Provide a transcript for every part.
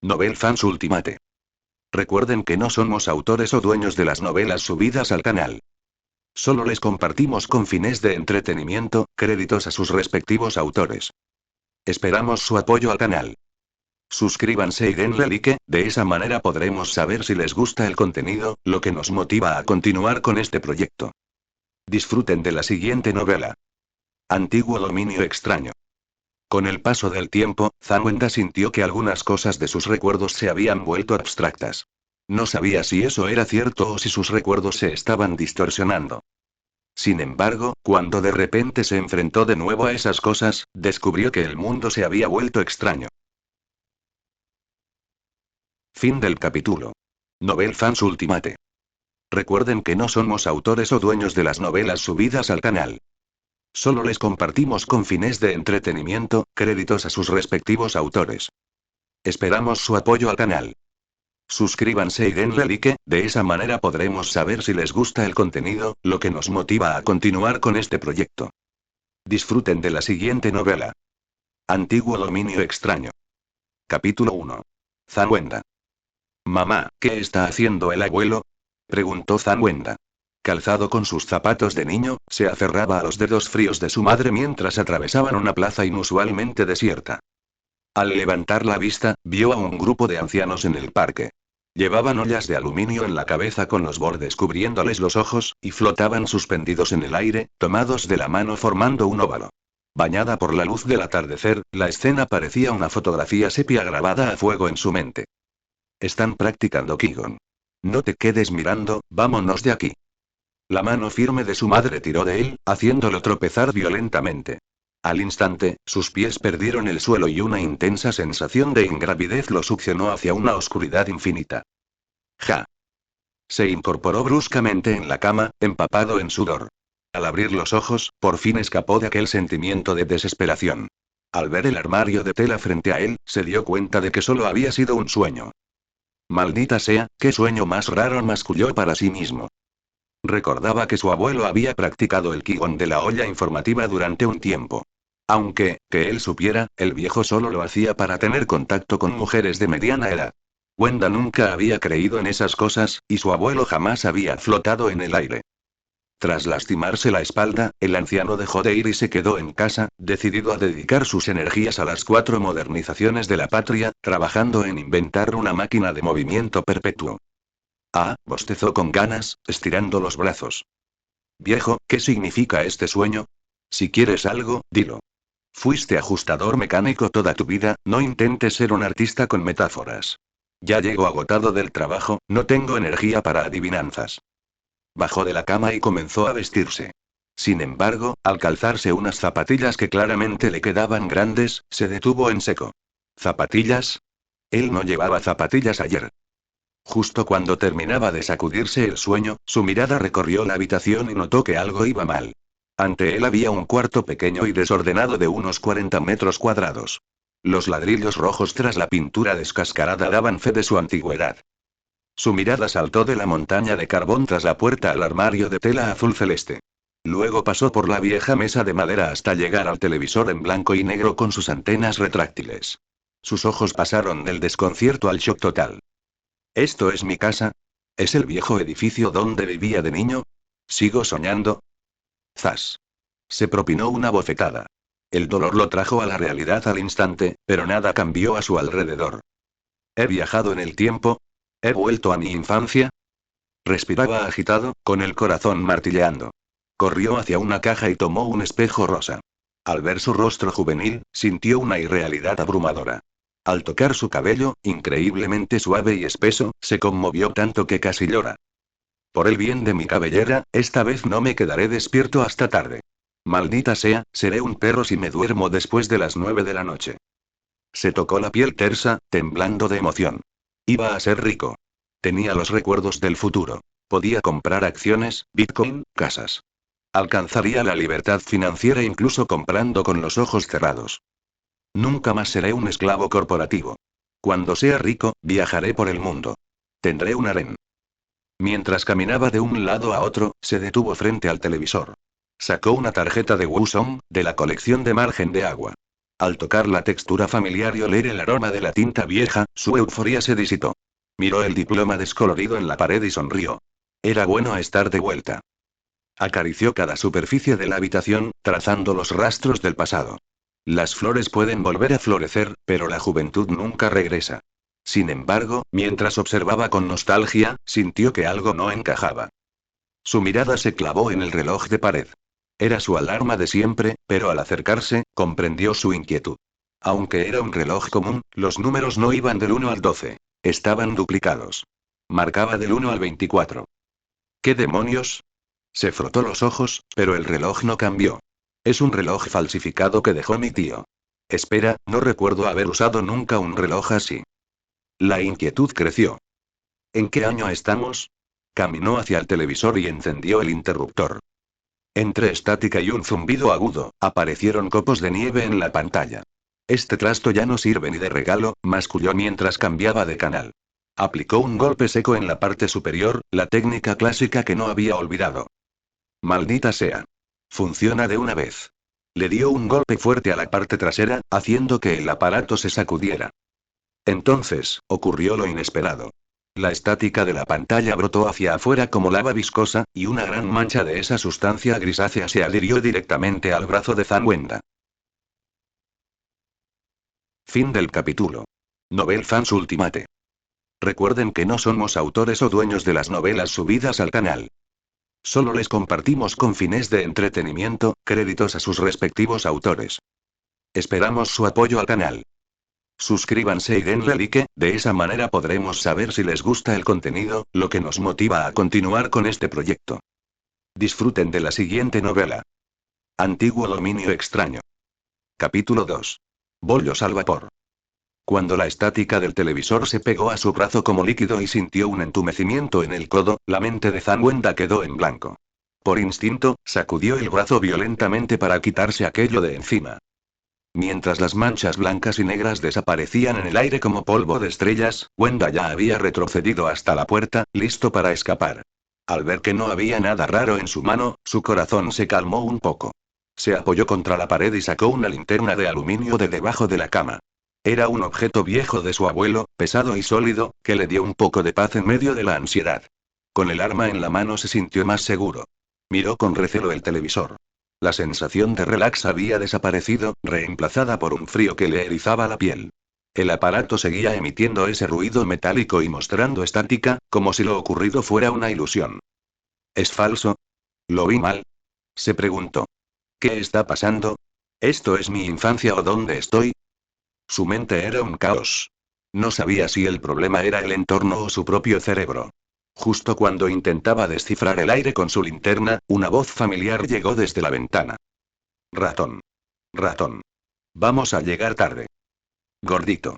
Novel Fans Ultimate. Recuerden que no somos autores o dueños de las novelas subidas al canal. Solo les compartimos con fines de entretenimiento, créditos a sus respectivos autores. Esperamos su apoyo al canal. Suscríbanse y denle like, de esa manera podremos saber si les gusta el contenido, lo que nos motiva a continuar con este proyecto. Disfruten de la siguiente novela. Antiguo dominio extraño. Con el paso del tiempo, Zanwenda sintió que algunas cosas de sus recuerdos se habían vuelto abstractas. No sabía si eso era cierto o si sus recuerdos se estaban distorsionando. Sin embargo, cuando de repente se enfrentó de nuevo a esas cosas, descubrió que el mundo se había vuelto extraño. Fin del capítulo. Novel Fans Ultimate. Recuerden que no somos autores o dueños de las novelas subidas al canal. Solo les compartimos con fines de entretenimiento, créditos a sus respectivos autores. Esperamos su apoyo al canal. Suscríbanse y denle like, de esa manera podremos saber si les gusta el contenido, lo que nos motiva a continuar con este proyecto. Disfruten de la siguiente novela. Antiguo dominio extraño. Capítulo 1. Zanwenda. Mamá, ¿qué está haciendo el abuelo? Preguntó Zanwenda. Calzado con sus zapatos de niño, se aferraba a los dedos fríos de su madre mientras atravesaban una plaza inusualmente desierta. Al levantar la vista, vio a un grupo de ancianos en el parque. Llevaban ollas de aluminio en la cabeza con los bordes cubriéndoles los ojos, y flotaban suspendidos en el aire, tomados de la mano formando un óvalo. Bañada por la luz del atardecer, la escena parecía una fotografía sepia grabada a fuego en su mente. Están practicando Qigong. No te quedes mirando, vámonos de aquí. La mano firme de su madre tiró de él, haciéndolo tropezar violentamente. Al instante, sus pies perdieron el suelo y una intensa sensación de ingravidez lo succionó hacia una oscuridad infinita. Ja. Se incorporó bruscamente en la cama, empapado en sudor. Al abrir los ojos, por fin escapó de aquel sentimiento de desesperación. Al ver el armario de tela frente a él, se dio cuenta de que solo había sido un sueño. Maldita sea, qué sueño más raro, masculló para sí mismo. Recordaba que su abuelo había practicado el Qigong de la olla informativa durante un tiempo. Aunque, que él supiera, el viejo solo lo hacía para tener contacto con mujeres de mediana edad. Wenda nunca había creído en esas cosas, y su abuelo jamás había flotado en el aire. Tras lastimarse la espalda, el anciano dejó de ir y se quedó en casa, decidido a dedicar sus energías a las 4 modernizaciones de la patria, trabajando en inventar una máquina de movimiento perpetuo. Ah, bostezó con ganas, estirando los brazos. Viejo, ¿qué significa este sueño? Si quieres algo, dilo. Fuiste ajustador mecánico toda tu vida, no intentes ser un artista con metáforas. Ya llego agotado del trabajo, no tengo energía para adivinanzas. Bajó de la cama y comenzó a vestirse. Sin embargo, al calzarse unas zapatillas que claramente le quedaban grandes, se detuvo en seco. ¿Zapatillas? Él no llevaba zapatillas ayer. Justo cuando terminaba de sacudirse el sueño, su mirada recorrió la habitación y notó que algo iba mal. Ante él había un cuarto pequeño y desordenado de unos 40 metros cuadrados. Los ladrillos rojos tras la pintura descascarada daban fe de su antigüedad. Su mirada saltó de la montaña de carbón tras la puerta al armario de tela azul celeste. Luego pasó por la vieja mesa de madera hasta llegar al televisor en blanco y negro con sus antenas retráctiles. Sus ojos pasaron del desconcierto al shock total. ¿Esto es mi casa? ¿Es el viejo edificio donde vivía de niño? ¿Sigo soñando? Zas. Se propinó una bofetada. El dolor lo trajo a la realidad al instante, pero nada cambió a su alrededor. ¿He viajado en el tiempo? ¿He vuelto a mi infancia? Respiraba agitado, con el corazón martilleando. Corrió hacia una caja y tomó un espejo rosa. Al ver su rostro juvenil, sintió una irrealidad abrumadora. Al tocar su cabello, increíblemente suave y espeso, se conmovió tanto que casi llora. Por el bien de mi cabellera, esta vez no me quedaré despierto hasta tarde. Maldita sea, seré un perro si me duermo después de las 9 de la noche. Se tocó la piel tersa, temblando de emoción. Iba a ser rico. Tenía los recuerdos del futuro. Podía comprar acciones, Bitcoin, casas. Alcanzaría la libertad financiera incluso comprando con los ojos cerrados. Nunca más seré un esclavo corporativo. Cuando sea rico, viajaré por el mundo. Tendré un harén. Mientras caminaba de un lado a otro, se detuvo frente al televisor. Sacó una tarjeta de Wusong, de la colección de margen de agua. Al tocar la textura familiar y oler el aroma de la tinta vieja, su euforia se disipó. Miró el diploma descolorido en la pared y sonrió. Era bueno estar de vuelta. Acarició cada superficie de la habitación, trazando los rastros del pasado. Las flores pueden volver a florecer, pero la juventud nunca regresa. Sin embargo, mientras observaba con nostalgia, sintió que algo no encajaba. Su mirada se clavó en el reloj de pared. Era su alarma de siempre, pero al acercarse, comprendió su inquietud. Aunque era un reloj común, los números no iban del 1 al 12. Estaban duplicados. Marcaba del 1 al 24. ¿Qué demonios? Se frotó los ojos, pero el reloj no cambió. Es un reloj falsificado que dejó mi tío. Espera, no recuerdo haber usado nunca un reloj así. La inquietud creció. ¿En qué año estamos? Caminó hacia el televisor y encendió el interruptor. Entre estática y un zumbido agudo, aparecieron copos de nieve en la pantalla. Este trasto ya no sirve ni de regalo, masculló mientras cambiaba de canal. Aplicó un golpe seco en la parte superior, la técnica clásica que no había olvidado. Maldita sea. Funciona de una vez. Le dio un golpe fuerte a la parte trasera, haciendo que el aparato se sacudiera. Entonces, ocurrió lo inesperado. La estática de la pantalla brotó hacia afuera como lava viscosa, y una gran mancha de esa sustancia grisácea se adhirió directamente al brazo de Zanwenda. Fin del capítulo. Novel Fans Ultimate. Recuerden que no somos autores o dueños de las novelas subidas al canal. Solo les compartimos con fines de entretenimiento, créditos a sus respectivos autores. Esperamos su apoyo al canal. Suscríbanse y denle like, de esa manera podremos saber si les gusta el contenido, lo que nos motiva a continuar con este proyecto. Disfruten de la siguiente novela. Antiguo dominio extraño. Capítulo 2. Bollos al vapor. Cuando la estática del televisor se pegó a su brazo como líquido y sintió un entumecimiento en el codo, la mente de Zanwenda quedó en blanco. Por instinto, sacudió el brazo violentamente para quitarse aquello de encima. Mientras las manchas blancas y negras desaparecían en el aire como polvo de estrellas, Wenda ya había retrocedido hasta la puerta, listo para escapar. Al ver que no había nada raro en su mano, su corazón se calmó un poco. Se apoyó contra la pared y sacó una linterna de aluminio de debajo de la cama. Era un objeto viejo de su abuelo, pesado y sólido, que le dio un poco de paz en medio de la ansiedad. Con el arma en la mano se sintió más seguro. Miró con recelo el televisor. La sensación de relax había desaparecido, reemplazada por un frío que le erizaba la piel. El aparato seguía emitiendo ese ruido metálico y mostrando estática, como si lo ocurrido fuera una ilusión. ¿Es falso? ¿Lo vi mal? Se preguntó. ¿Qué está pasando? ¿Esto es mi infancia o dónde estoy? Su mente era un caos. No sabía si el problema era el entorno o su propio cerebro. Justo cuando intentaba descifrar el aire con su linterna, una voz familiar llegó desde la ventana. Ratón. Ratón. Vamos a llegar tarde. Gordito.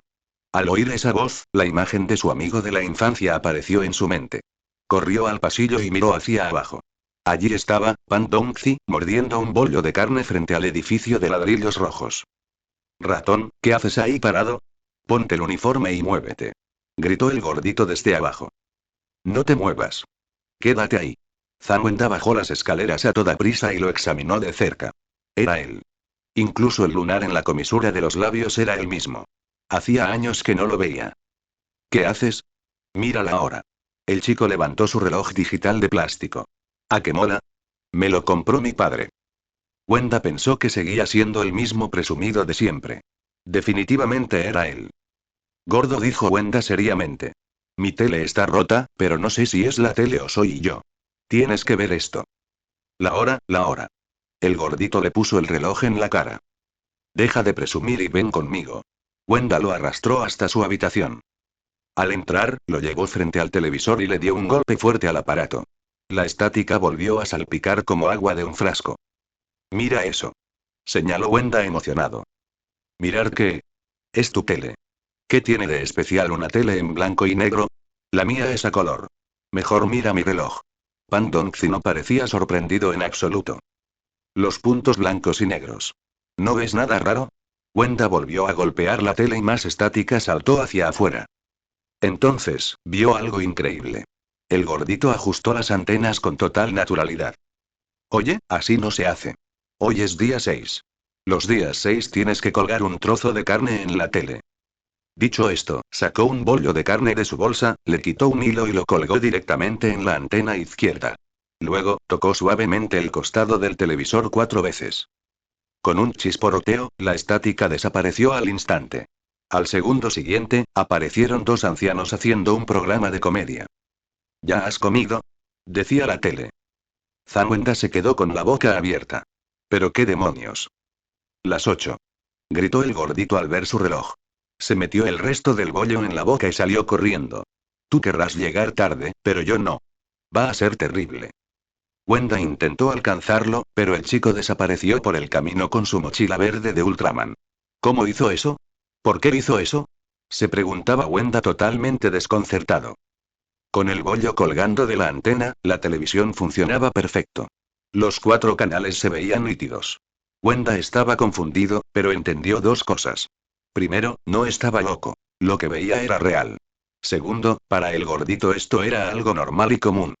Al oír esa voz, la imagen de su amigo de la infancia apareció en su mente. Corrió al pasillo y miró hacia abajo. Allí estaba, Pan Dongzi, mordiendo un bollo de carne frente al edificio de ladrillos rojos. Ratón, ¿qué haces ahí parado? Ponte el uniforme y muévete. Gritó el gordito desde abajo. No te muevas. Quédate ahí. Zanwenda bajó las escaleras a toda prisa y lo examinó de cerca. Era él. Incluso el lunar en la comisura de los labios era el mismo. Hacía años que no lo veía. ¿Qué haces? Mira la hora. El chico levantó su reloj digital de plástico. ¿A qué mola? Me lo compró mi padre. Wenda pensó que seguía siendo el mismo presumido de siempre. Definitivamente era él. Gordo, dijo Wenda seriamente. Mi tele está rota, pero no sé si es la tele o soy yo. Tienes que ver esto. La hora, la hora. El gordito le puso el reloj en la cara. Deja de presumir y ven conmigo. Wenda lo arrastró hasta su habitación. Al entrar, lo llevó frente al televisor y le dio un golpe fuerte al aparato. La estática volvió a salpicar como agua de un frasco. Mira eso. Señaló Wenda emocionado. ¿Mirar qué? Es tu tele. ¿Qué tiene de especial una tele en blanco y negro? La mía es a color. Mejor mira mi reloj. Pan Dongzi no parecía sorprendido en absoluto. Los puntos blancos y negros. ¿No ves nada raro? Wenda volvió a golpear la tele y más estática saltó hacia afuera. Entonces, vio algo increíble. El gordito ajustó las antenas con total naturalidad. Oye, así no se hace. Hoy es día 6. Los días 6 tienes que colgar un trozo de carne en la tele. Dicho esto, sacó un bollo de carne de su bolsa, le quitó un hilo y lo colgó directamente en la antena izquierda. Luego, tocó suavemente el costado del televisor 4 veces. Con un chisporroteo, la estática desapareció al instante. Al segundo siguiente, aparecieron dos ancianos haciendo un programa de comedia. ¿Ya has comido? Decía la tele. Zamunda se quedó con la boca abierta. ¿Pero qué demonios? Las 8. Gritó el gordito al ver su reloj. Se metió el resto del bollo en la boca y salió corriendo. Tú querrás llegar tarde, pero yo no. Va a ser terrible. Wenda intentó alcanzarlo, pero el chico desapareció por el camino con su mochila verde de Ultraman. ¿Cómo hizo eso? ¿Por qué hizo eso? Se preguntaba Wenda totalmente desconcertado. Con el bollo colgando de la antena, la televisión funcionaba perfecto. Los 4 canales se veían nítidos. Wenda estaba confundido, pero entendió dos cosas. Primero, no estaba loco. Lo que veía era real. Segundo, para el gordito esto era algo normal y común.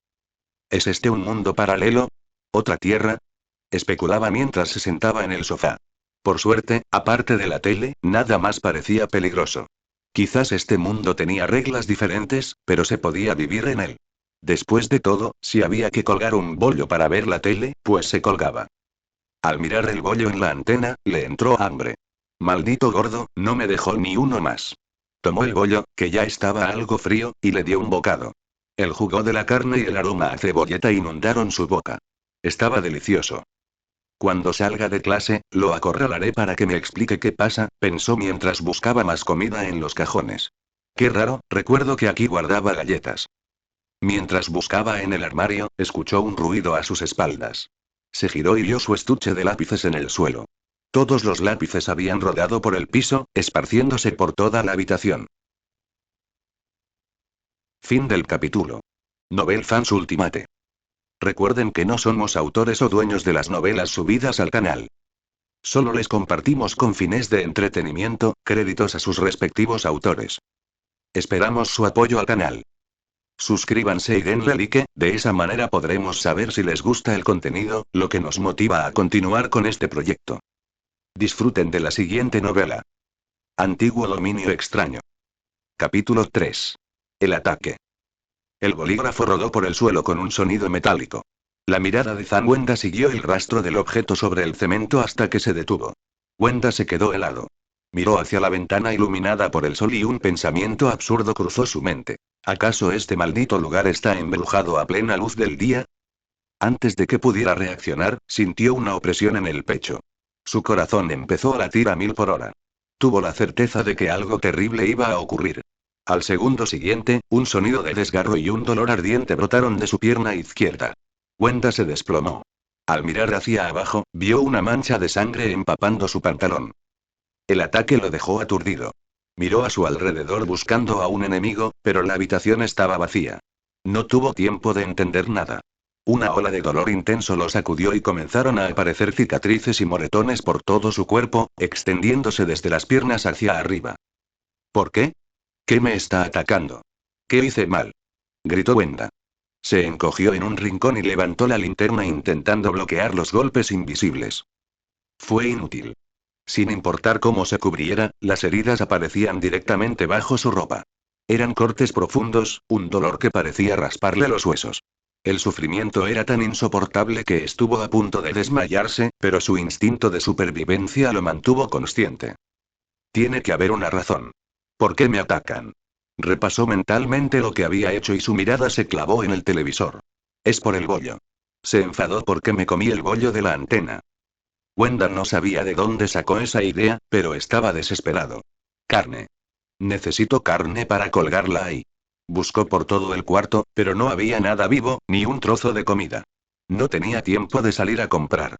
¿Es este un mundo paralelo? ¿Otra tierra? Especulaba mientras se sentaba en el sofá. Por suerte, aparte de la tele, nada más parecía peligroso. Quizás este mundo tenía reglas diferentes, pero se podía vivir en él. Después de todo, si había que colgar un bollo para ver la tele, pues se colgaba. Al mirar el bollo en la antena, le entró hambre. Maldito gordo, no me dejó ni uno más. Tomó el bollo, que ya estaba algo frío, y le dio un bocado. El jugo de la carne y el aroma a cebolleta inundaron su boca. Estaba delicioso. Cuando salga de clase, lo acorralaré para que me explique qué pasa, pensó mientras buscaba más comida en los cajones. Qué raro, recuerdo que aquí guardaba galletas. Mientras buscaba en el armario, escuchó un ruido a sus espaldas. Se giró y vio su estuche de lápices en el suelo. Todos los lápices habían rodado por el piso, esparciéndose por toda la habitación. Fin del capítulo. Novel Fans Ultimate. Recuerden que no somos autores o dueños de las novelas subidas al canal. Solo les compartimos con fines de entretenimiento, créditos a sus respectivos autores. Esperamos su apoyo al canal. Suscríbanse y denle like, de esa manera podremos saber si les gusta el contenido, lo que nos motiva a continuar con este proyecto. Disfruten de la siguiente novela. Antiguo dominio extraño. Capítulo 3. El ataque. El bolígrafo rodó por el suelo con un sonido metálico. La mirada de Wenda siguió el rastro del objeto sobre el cemento hasta que se detuvo. Wenda se quedó helado. Miró hacia la ventana iluminada por el sol y un pensamiento absurdo cruzó su mente. ¿Acaso este maldito lugar está embrujado a plena luz del día? Antes de que pudiera reaccionar, sintió una opresión en el pecho. Su corazón empezó a latir a 1000 por hora. Tuvo la certeza de que algo terrible iba a ocurrir. Al segundo siguiente, un sonido de desgarro y un dolor ardiente brotaron de su pierna izquierda. Wenda se desplomó. Al mirar hacia abajo, vio una mancha de sangre empapando su pantalón. El ataque lo dejó aturdido. Miró a su alrededor buscando a un enemigo, pero la habitación estaba vacía. No tuvo tiempo de entender nada. Una ola de dolor intenso lo sacudió y comenzaron a aparecer cicatrices y moretones por todo su cuerpo, extendiéndose desde las piernas hacia arriba. ¿Por qué? ¿Qué me está atacando? ¿Qué hice mal? Gritó Wenda. Se encogió en un rincón y levantó la linterna intentando bloquear los golpes invisibles. Fue inútil. Sin importar cómo se cubriera, las heridas aparecían directamente bajo su ropa. Eran cortes profundos, un dolor que parecía rasparle los huesos. El sufrimiento era tan insoportable que estuvo a punto de desmayarse, pero su instinto de supervivencia lo mantuvo consciente. Tiene que haber una razón. ¿Por qué me atacan? Repasó mentalmente lo que había hecho y su mirada se clavó en el televisor. Es por el bollo. Se enfadó porque me comí el bollo de la antena. Wenda no sabía de dónde sacó esa idea, pero estaba desesperado. Carne. Necesito carne para colgarla ahí. Buscó por todo el cuarto, pero no había nada vivo, ni un trozo de comida. No tenía tiempo de salir a comprar.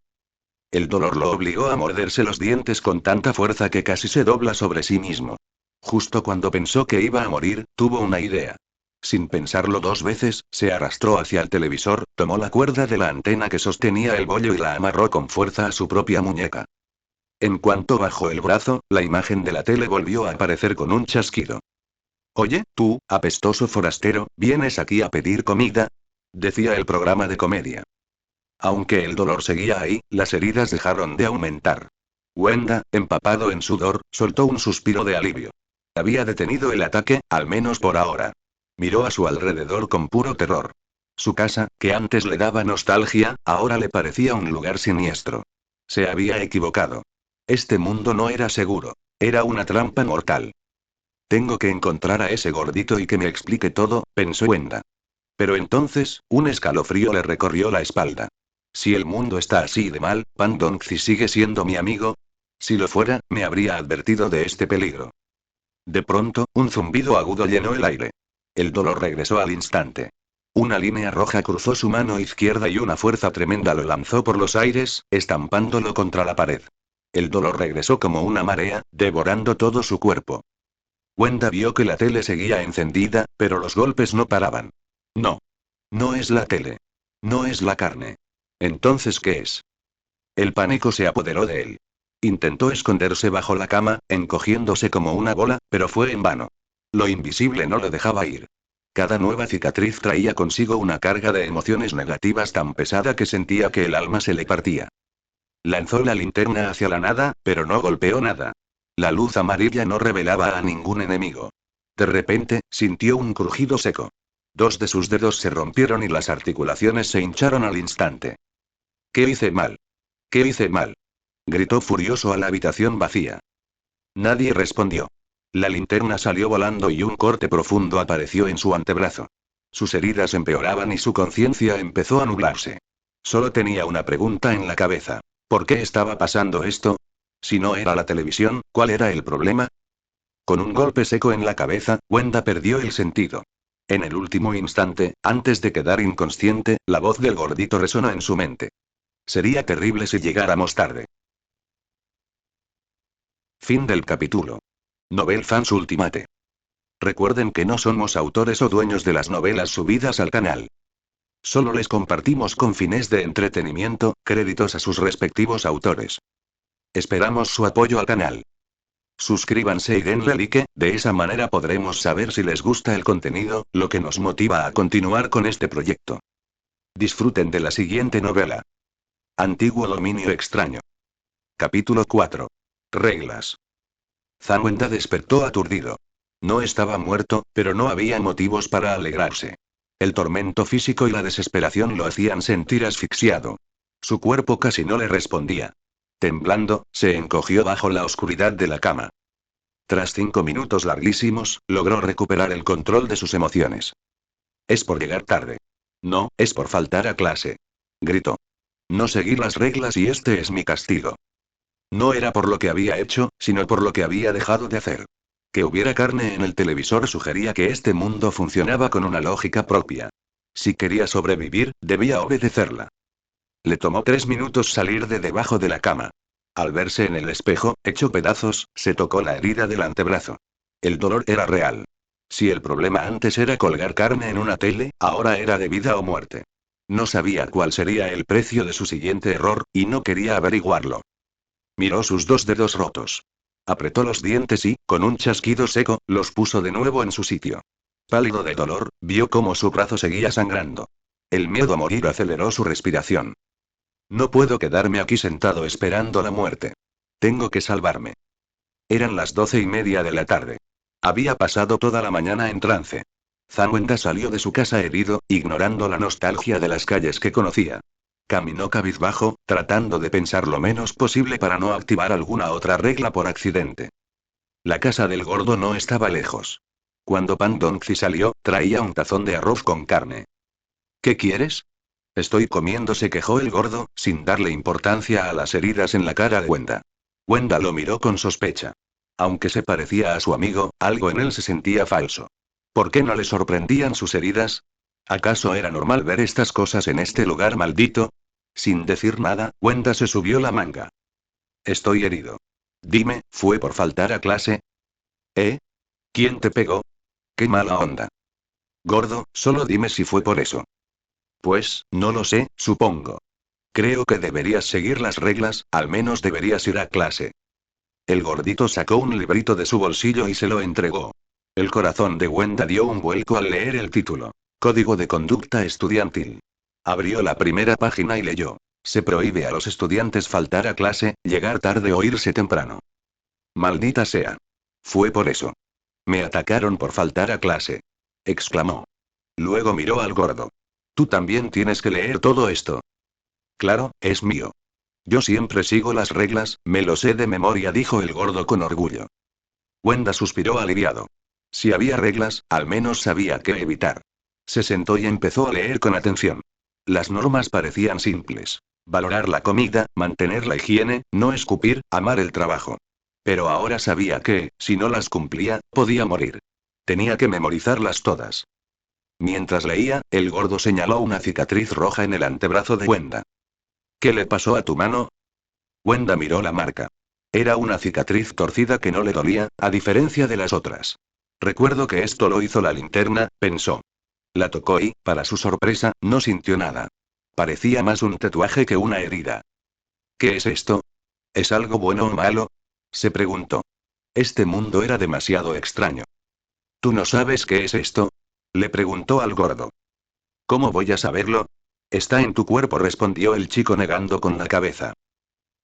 El dolor lo obligó a morderse los dientes con tanta fuerza que casi se dobla sobre sí mismo. Justo cuando pensó que iba a morir, tuvo una idea. Sin pensarlo dos veces, se arrastró hacia el televisor, tomó la cuerda de la antena que sostenía el bollo y la amarró con fuerza a su propia muñeca. En cuanto bajó el brazo, la imagen de la tele volvió a aparecer con un chasquido. Oye, tú, apestoso forastero, ¿vienes aquí a pedir comida? Decía el programa de comedia. Aunque el dolor seguía ahí, las heridas dejaron de aumentar. Wenda, empapado en sudor, soltó un suspiro de alivio. Había detenido el ataque, al menos por ahora. Miró a su alrededor con puro terror. Su casa, que antes le daba nostalgia, ahora le parecía un lugar siniestro. Se había equivocado. Este mundo no era seguro. Era una trampa mortal. Tengo que encontrar a ese gordito y que me explique todo, pensó Wenda. Pero entonces, un escalofrío le recorrió la espalda. Si el mundo está así de mal, Pan Dongzi sigue siendo mi amigo. Si lo fuera, me habría advertido de este peligro. De pronto, un zumbido agudo llenó el aire. El dolor regresó al instante. Una línea roja cruzó su mano izquierda y una fuerza tremenda lo lanzó por los aires, estampándolo contra la pared. El dolor regresó como una marea, devorando todo su cuerpo. Wenda vio que la tele seguía encendida, pero los golpes no paraban. No. No es la tele. No es la carne. Entonces, ¿qué es? El pánico se apoderó de él. Intentó esconderse bajo la cama, encogiéndose como una bola, pero fue en vano. Lo invisible no le dejaba ir. Cada nueva cicatriz traía consigo una carga de emociones negativas tan pesada que sentía que el alma se le partía. Lanzó la linterna hacia la nada, pero no golpeó nada. La luz amarilla no revelaba a ningún enemigo. De repente, sintió un crujido seco. Dos de sus dedos se rompieron y las articulaciones se hincharon al instante. ¿Qué hice mal? ¿Qué hice mal? Gritó furioso a la habitación vacía. Nadie respondió. La linterna salió volando y un corte profundo apareció en su antebrazo. Sus heridas empeoraban y su conciencia empezó a nublarse. Solo tenía una pregunta en la cabeza. ¿Por qué estaba pasando esto? Si no era la televisión, ¿cuál era el problema? Con un golpe seco en la cabeza, Wenda perdió el sentido. En el último instante, antes de quedar inconsciente, la voz del gordito resonó en su mente. Sería terrible si llegáramos tarde. Fin del capítulo. Novel Fans Ultimate. Recuerden que no somos autores o dueños de las novelas subidas al canal. Solo les compartimos con fines de entretenimiento, créditos a sus respectivos autores. Esperamos su apoyo al canal. Suscríbanse y denle like, de esa manera podremos saber si les gusta el contenido, lo que nos motiva a continuar con este proyecto. Disfruten de la siguiente novela. Antiguo dominio extraño. Capítulo 4. Reglas. Wenda despertó aturdido. No estaba muerto, pero no había motivos para alegrarse. El tormento físico y la desesperación lo hacían sentir asfixiado. Su cuerpo casi no le respondía. Temblando, se encogió bajo la oscuridad de la cama. Tras 5 minutos larguísimos, logró recuperar el control de sus emociones. Es por llegar tarde. No, es por faltar a clase. Gritó. No seguí las reglas y este es mi castigo. No era por lo que había hecho, sino por lo que había dejado de hacer. Que hubiera carne en el televisor sugería que este mundo funcionaba con una lógica propia. Si quería sobrevivir, debía obedecerla. Le tomó 3 minutos salir de debajo de la cama. Al verse en el espejo, hecho pedazos, se tocó la herida del antebrazo. El dolor era real. Si el problema antes era colgar carne en una tele, ahora era de vida o muerte. No sabía cuál sería el precio de su siguiente error, y no quería averiguarlo. Miró sus 2 dedos rotos. Apretó los dientes y, con un chasquido seco, los puso de nuevo en su sitio. Pálido de dolor, vio cómo su brazo seguía sangrando. El miedo a morir aceleró su respiración. No puedo quedarme aquí sentado esperando la muerte. Tengo que salvarme. Eran las 12:30 de la tarde. Había pasado toda la mañana en trance. Wenda salió de su casa herido, ignorando la nostalgia de las calles que conocía. Caminó cabizbajo, tratando de pensar lo menos posible para no activar alguna otra regla por accidente. La casa del gordo no estaba lejos. Cuando Pan Dongzi salió, traía un tazón de arroz con carne. ¿Qué quieres? Estoy comiendo, se quejó el gordo, sin darle importancia a las heridas en la cara de Wenda. Wenda lo miró con sospecha. Aunque se parecía a su amigo, algo en él se sentía falso. ¿Por qué no le sorprendían sus heridas? ¿Acaso era normal ver estas cosas en este lugar maldito? Sin decir nada, Wenda se subió la manga. Estoy herido. Dime, ¿fue por faltar a clase? ¿Eh? ¿Quién te pegó? ¡Qué mala onda! Gordo, solo dime si fue por eso. Pues, no lo sé, supongo. Creo que deberías seguir las reglas, al menos deberías ir a clase. El gordito sacó un librito de su bolsillo y se lo entregó. El corazón de Wenda dio un vuelco al leer el título. Código de conducta estudiantil. Abrió la primera página y leyó. Se prohíbe a los estudiantes faltar a clase, llegar tarde o irse temprano. Maldita sea. Fue por eso. Me atacaron por faltar a clase. Exclamó. Luego miró al gordo. Tú también tienes que leer todo esto. Claro, es mío. Yo siempre sigo las reglas, me lo sé de memoria, dijo el gordo con orgullo. Wenda suspiró aliviado. Si había reglas, al menos sabía qué evitar. Se sentó y empezó a leer con atención. Las normas parecían simples. Valorar la comida, mantener la higiene, no escupir, amar el trabajo. Pero ahora sabía que, si no las cumplía, podía morir. Tenía que memorizarlas todas. Mientras leía, el gordo señaló una cicatriz roja en el antebrazo de Wenda. ¿Qué le pasó a tu mano? Wenda miró la marca. Era una cicatriz torcida que no le dolía, a diferencia de las otras. Recuerdo que esto lo hizo la linterna, pensó. La tocó y, para su sorpresa, no sintió nada. Parecía más un tatuaje que una herida. ¿Qué es esto? ¿Es algo bueno o malo? Se preguntó. Este mundo era demasiado extraño. ¿Tú no sabes qué es esto? Le preguntó al gordo. ¿Cómo voy a saberlo? Está en tu cuerpo, respondió el chico negando con la cabeza.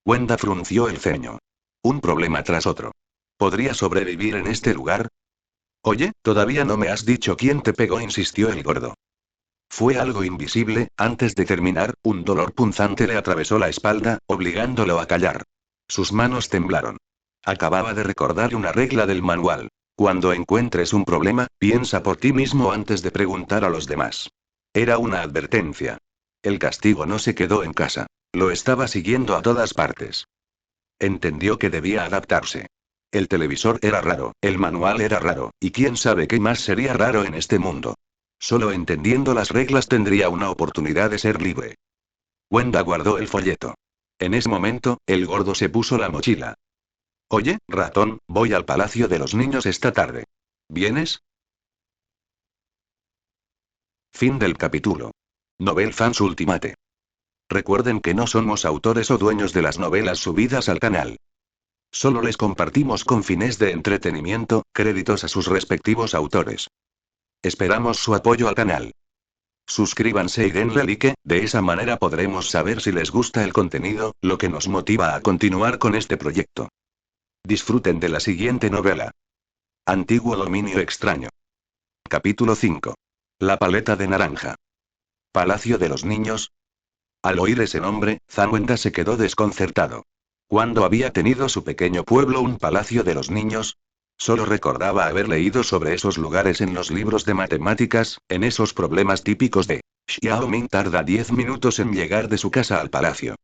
Wenda frunció el ceño. Un problema tras otro. ¿Podría sobrevivir en este lugar? Oye, todavía no me has dicho quién te pegó, insistió el gordo. Fue algo invisible. Antes de terminar, un dolor punzante le atravesó la espalda, obligándolo a callar. Sus manos temblaron. Acababa de recordar una regla del manual. Cuando encuentres un problema, piensa por ti mismo antes de preguntar a los demás. Era una advertencia. El castigo no se quedó en casa. Lo estaba siguiendo a todas partes. Entendió que debía adaptarse. El televisor era raro, el manual era raro, y quién sabe qué más sería raro en este mundo. Solo entendiendo las reglas tendría una oportunidad de ser libre. Wenda guardó el folleto. En ese momento, el gordo se puso la mochila. Oye, ratón, voy al Palacio de los Niños esta tarde. ¿Vienes? Fin del capítulo. Novel Fans Ultimate. Recuerden que no somos autores o dueños de las novelas subidas al canal. Solo les compartimos con fines de entretenimiento, créditos a sus respectivos autores. Esperamos su apoyo al canal. Suscríbanse y denle like, de esa manera podremos saber si les gusta el contenido, lo que nos motiva a continuar con este proyecto. Disfruten de la siguiente novela. Antiguo dominio extraño. Capítulo 5. La paleta de naranja. Palacio de los Niños. Al oír ese nombre, Wenda se quedó desconcertado. ¿Cuándo había tenido su pequeño pueblo un palacio de los niños? Solo recordaba haber leído sobre esos lugares en los libros de matemáticas, en esos problemas típicos de Xiao Ming tarda 10 minutos en llegar de su casa al palacio.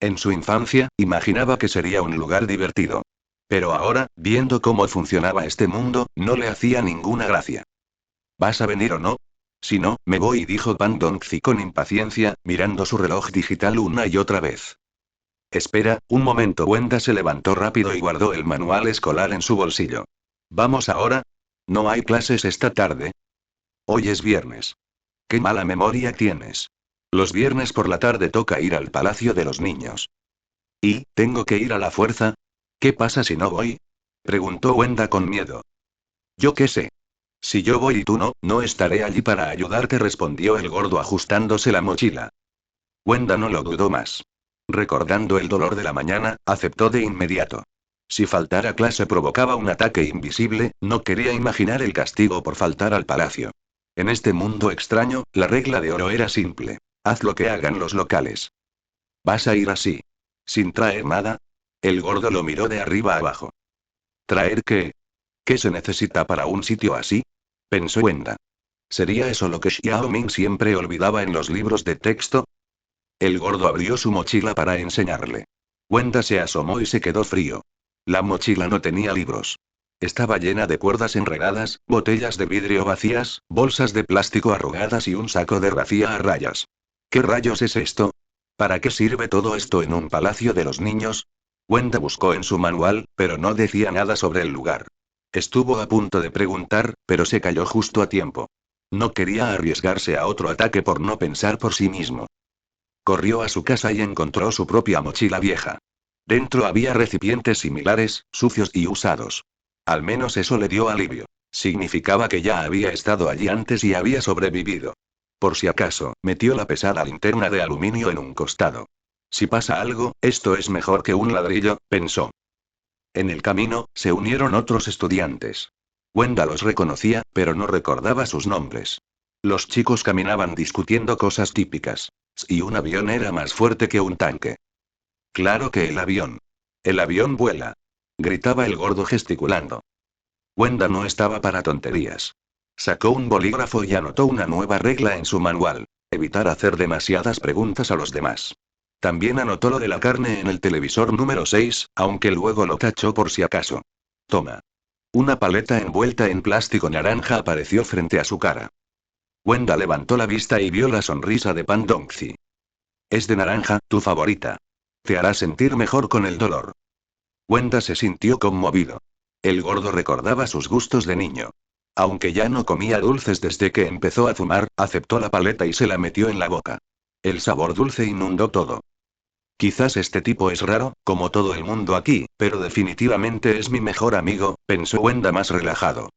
En su infancia, imaginaba que sería un lugar divertido. Pero ahora, viendo cómo funcionaba este mundo, no le hacía ninguna gracia. ¿Vas a venir o no? Si no, me voy, dijo Pan Dongzi con impaciencia, mirando su reloj digital una y otra vez. Espera, un momento. Wenda se levantó rápido y guardó el manual escolar en su bolsillo. ¿Vamos ahora? ¿No hay clases esta tarde? Hoy es viernes. Qué mala memoria tienes. Los viernes por la tarde toca ir al Palacio de los Niños. ¿Y, tengo que ir a la fuerza? ¿Qué pasa si no voy? Preguntó Wenda con miedo. Yo qué sé. Si yo voy y tú no, no estaré allí para ayudarte, respondió el gordo ajustándose la mochila. Wenda no lo dudó más. Recordando el dolor de la mañana, aceptó de inmediato. Si faltar a clase provocaba un ataque invisible, no quería imaginar el castigo por faltar al palacio. En este mundo extraño, la regla de oro era simple. Haz lo que hagan los locales. ¿Vas a ir así? ¿Sin traer nada? El gordo lo miró de arriba abajo. ¿Traer qué? ¿Qué se necesita para un sitio así? Pensó Wenda. ¿Sería eso lo que Xiao Ming siempre olvidaba en los libros de texto? El gordo abrió su mochila para enseñarle. Wenda se asomó y se quedó frío. La mochila no tenía libros. Estaba llena de cuerdas enredadas, botellas de vidrio vacías, bolsas de plástico arrugadas y un saco de rafia a rayas. ¿Qué rayos es esto? ¿Para qué sirve todo esto en un palacio de los niños? Wenda buscó en su manual, pero no decía nada sobre el lugar. Estuvo a punto de preguntar, pero se calló justo a tiempo. No quería arriesgarse a otro ataque por no pensar por sí mismo. Corrió a su casa y encontró su propia mochila vieja. Dentro había recipientes similares, sucios y usados. Al menos eso le dio alivio. Significaba que ya había estado allí antes y había sobrevivido. Por si acaso, metió la pesada linterna de aluminio en un costado. Si pasa algo, esto es mejor que un ladrillo, pensó. En el camino, se unieron otros estudiantes. Wenda los reconocía, pero no recordaba sus nombres. Los chicos caminaban discutiendo cosas típicas. Si un avión era más fuerte que un tanque. Claro que el avión. El avión vuela. Gritaba el gordo gesticulando. Wenda no estaba para tonterías. Sacó un bolígrafo y anotó una nueva regla en su manual. Evitar hacer demasiadas preguntas a los demás. También anotó lo de la carne en el televisor número 6, aunque luego lo tachó por si acaso. Toma. Una paleta envuelta en plástico naranja apareció frente a su cara. Wenda levantó la vista y vio la sonrisa de Pan Dongzi. Es de naranja, tu favorita. Te hará sentir mejor con el dolor. Wenda se sintió conmovido. El gordo recordaba sus gustos de niño. Aunque ya no comía dulces desde que empezó a fumar, aceptó la paleta y se la metió en la boca. El sabor dulce inundó todo. Quizás este tipo es raro, como todo el mundo aquí, pero definitivamente es mi mejor amigo, pensó Wenda más relajado.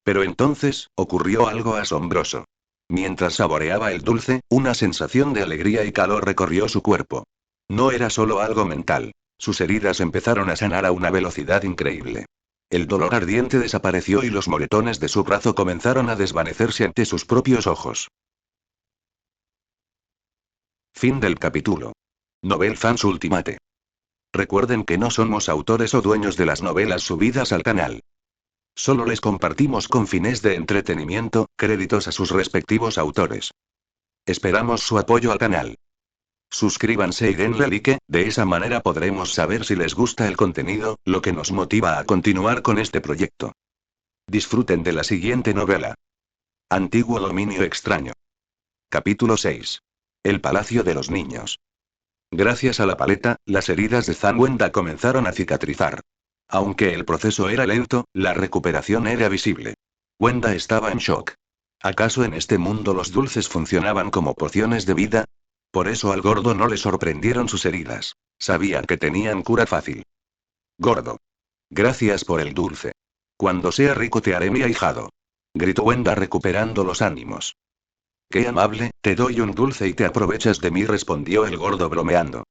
Pero entonces, ocurrió algo asombroso. Mientras saboreaba el dulce, una sensación de alegría y calor recorrió su cuerpo. No era solo algo mental. Sus heridas empezaron a sanar a una velocidad increíble. El dolor ardiente desapareció y los moretones de su brazo comenzaron a desvanecerse ante sus propios ojos. Fin del capítulo. Novel Fans Ultimate. Recuerden que no somos autores o dueños de las novelas subidas al canal. Solo les compartimos con fines de entretenimiento, créditos a sus respectivos autores. Esperamos su apoyo al canal. Suscríbanse y denle like, de esa manera podremos saber si les gusta el contenido, lo que nos motiva a continuar con este proyecto. Disfruten de la siguiente novela. Antiguo dominio extraño. Capítulo 6. El Palacio de los Niños. Gracias a la paleta, las heridas de Wenda comenzaron a cicatrizar. Aunque el proceso era lento, la recuperación era visible. Wenda estaba en shock. ¿Acaso en este mundo los dulces funcionaban como pociones de vida? Por eso al gordo no le sorprendieron sus heridas. Sabían que tenían cura fácil. Gordo. Gracias por el dulce. Cuando sea rico te haré mi ahijado. Gritó Wenda recuperando los ánimos. Qué amable, te doy un dulce y te aprovechas de mí, respondió el gordo bromeando.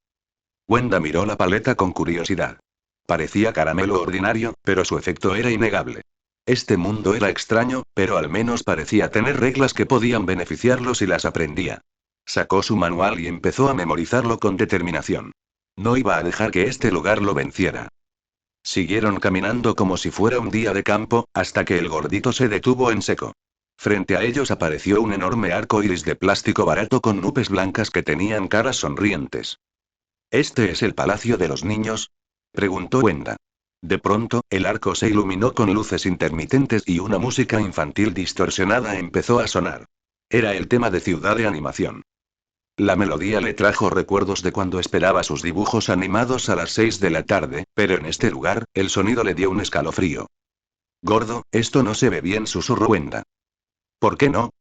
Wenda miró la paleta con curiosidad. Parecía caramelo ordinario, pero su efecto era innegable. Este mundo era extraño, pero al menos parecía tener reglas que podían beneficiarlo si las aprendía. Sacó su manual y empezó a memorizarlo con determinación. No iba a dejar que este lugar lo venciera. Siguieron caminando como si fuera un día de campo, hasta que el gordito se detuvo en seco. Frente a ellos apareció un enorme arco iris de plástico barato con nubes blancas que tenían caras sonrientes. ¿Este es el Palacio de los Niños?, preguntó Wenda. De pronto, el arco se iluminó con luces intermitentes y una música infantil distorsionada empezó a sonar. Era el tema de Ciudad de Animación. La melodía le trajo recuerdos de cuando esperaba sus dibujos animados a las 6 de la tarde, pero en este lugar, el sonido le dio un escalofrío. Gordo, esto no se ve bien, susurró Wenda. ¿Por qué no?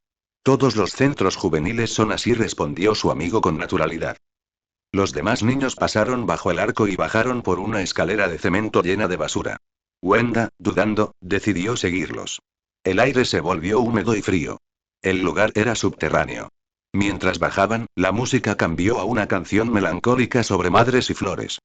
Todos los centros juveniles son así, respondió su amigo con naturalidad. Los demás niños pasaron bajo el arco y bajaron por una escalera de cemento llena de basura. Wenda, dudando, decidió seguirlos. El aire se volvió húmedo y frío. El lugar era subterráneo. Mientras bajaban, la música cambió a una canción melancólica sobre madres y flores.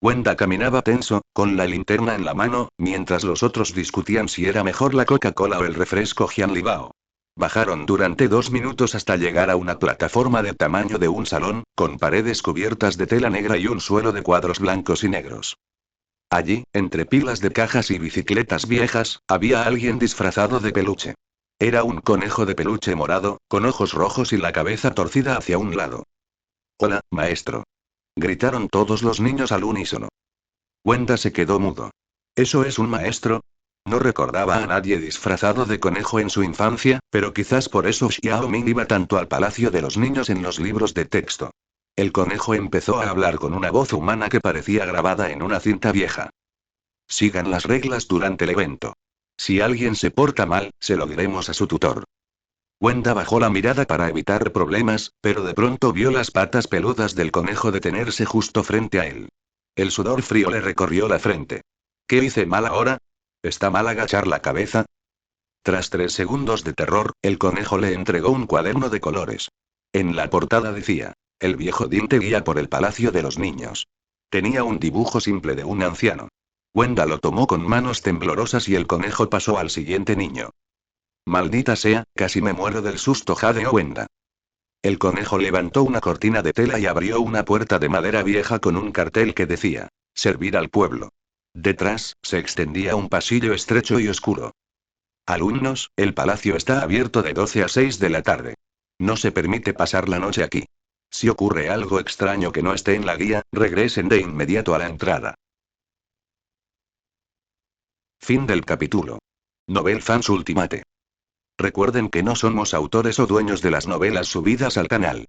Wenda caminaba tenso, con la linterna en la mano, mientras los otros discutían si era mejor la Coca-Cola o el refresco Jianlibao. Bajaron durante 2 minutos hasta llegar a una plataforma del tamaño de un salón, con paredes cubiertas de tela negra y un suelo de cuadros blancos y negros. Allí, entre pilas de cajas y bicicletas viejas, había alguien disfrazado de peluche. Era un conejo de peluche morado, con ojos rojos y la cabeza torcida hacia un lado. «Hola, maestro», gritaron todos los niños al unísono. Wenda se quedó mudo. ¿Eso es un maestro? No recordaba a nadie disfrazado de conejo en su infancia, pero quizás por eso Xiao Ming iba tanto al Palacio de los Niños en los libros de texto. El conejo empezó a hablar con una voz humana que parecía grabada en una cinta vieja. Sigan las reglas durante el evento. Si alguien se porta mal, se lo diremos a su tutor. Wenda bajó la mirada para evitar problemas, pero de pronto vio las patas peludas del conejo detenerse justo frente a él. El sudor frío le recorrió la frente. ¿Qué hice mal ahora? ¿Está mal agachar la cabeza? Tras 3 segundos de terror, el conejo le entregó un cuaderno de colores. En la portada decía: El viejo Dean te guía por el palacio de los niños. Tenía un dibujo simple de un anciano. Wenda lo tomó con manos temblorosas y el conejo pasó al siguiente niño. Maldita sea, casi me muero del susto, jadeó Wenda. El conejo levantó una cortina de tela y abrió una puerta de madera vieja con un cartel que decía: Servir al pueblo. Detrás, se extendía un pasillo estrecho y oscuro. Alumnos, el palacio está abierto de 12 a 6 de la tarde. No se permite pasar la noche aquí. Si ocurre algo extraño que no esté en la guía, regresen de inmediato a la entrada. Fin del capítulo. Novel Fans Ultimate. Recuerden que no somos autores o dueños de las novelas subidas al canal.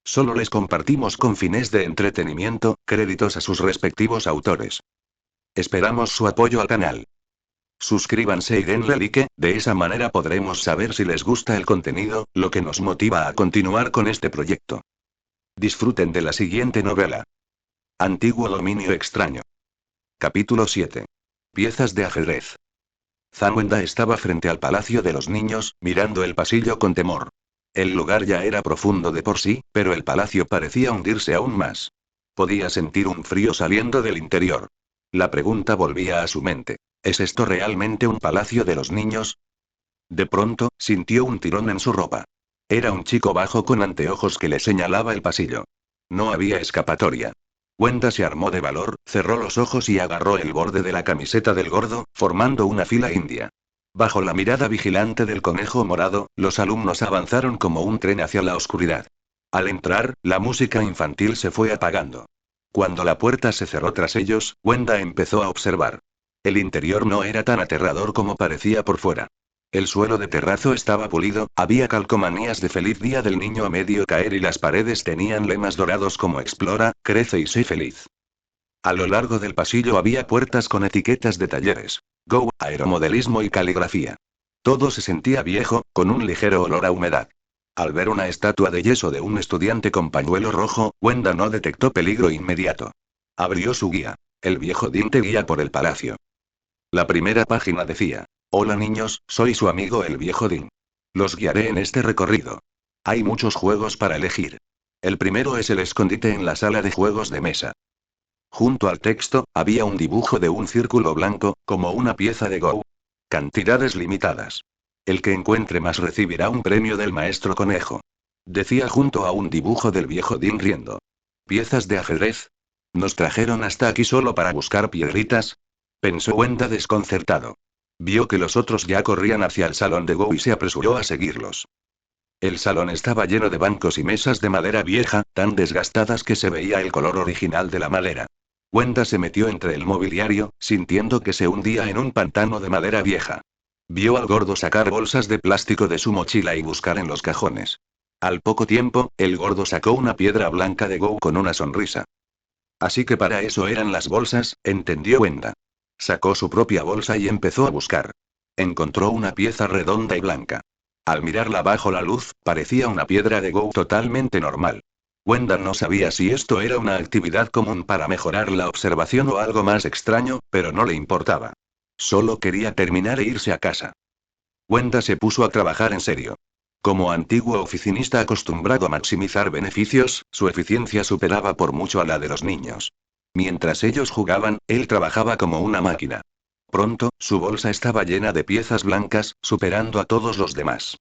Solo les compartimos con fines de entretenimiento, créditos a sus respectivos autores. Esperamos su apoyo al canal. Suscríbanse y denle like, de esa manera podremos saber si les gusta el contenido, lo que nos motiva a continuar con este proyecto. Disfruten de la siguiente novela. Antiguo dominio extraño. Capítulo 7. Piezas de ajedrez. Zamwenda estaba frente al palacio de los niños, mirando el pasillo con temor. El lugar ya era profundo de por sí, pero el palacio parecía hundirse aún más. Podía sentir un frío saliendo del interior. La pregunta volvía a su mente: ¿es esto realmente un palacio de los niños? De pronto, sintió un tirón en su ropa. Era un chico bajo con anteojos que le señalaba el pasillo. No había escapatoria. Wenda se armó de valor, cerró los ojos y agarró el borde de la camiseta del gordo, formando una fila india. Bajo la mirada vigilante del conejo morado, los alumnos avanzaron como un tren hacia la oscuridad. Al entrar, la música infantil se fue apagando. Cuando la puerta se cerró tras ellos, Wenda empezó a observar. El interior no era tan aterrador como parecía por fuera. El suelo de terrazo estaba pulido, había calcomanías de Feliz Día del Niño a medio caer y las paredes tenían lemas dorados como Explora, crece y sé feliz. A lo largo del pasillo había puertas con etiquetas de talleres: Go, aeromodelismo y caligrafía. Todo se sentía viejo, con un ligero olor a humedad. Al ver una estatua de yeso de un estudiante con pañuelo rojo, Wenda no detectó peligro inmediato. Abrió su guía. El viejo Dean te guía por el palacio. La primera página decía: Hola niños, soy su amigo el viejo Dean. Los guiaré en este recorrido. Hay muchos juegos para elegir. El primero es el escondite en la sala de juegos de mesa. Junto al texto, había un dibujo de un círculo blanco, como una pieza de Go. Cantidades limitadas. El que encuentre más recibirá un premio del maestro conejo. Decía junto a un dibujo del viejo Dean riendo. ¿Piezas de ajedrez? ¿Nos trajeron hasta aquí solo para buscar piedritas? Pensó Wenda desconcertado. Vio que los otros ya corrían hacia el salón de Go y se apresuró a seguirlos. El salón estaba lleno de bancos y mesas de madera vieja, tan desgastadas que se veía el color original de la madera. Wenda se metió entre el mobiliario, sintiendo que se hundía en un pantano de madera vieja. Vio al gordo sacar bolsas de plástico de su mochila y buscar en los cajones. Al poco tiempo, el gordo sacó una piedra blanca de Go con una sonrisa. Así que para eso eran las bolsas, entendió Wenda. Sacó su propia bolsa y empezó a buscar. Encontró una pieza redonda y blanca. Al mirarla bajo la luz, parecía una piedra de Go totalmente normal. Wenda no sabía si esto era una actividad común para mejorar la observación o algo más extraño, pero no le importaba. Solo quería terminar e irse a casa. Wenda se puso a trabajar en serio. Como antiguo oficinista acostumbrado a maximizar beneficios, su eficiencia superaba por mucho a la de los niños. Mientras ellos jugaban, él trabajaba como una máquina. Pronto, su bolsa estaba llena de piezas blancas, superando a todos los demás.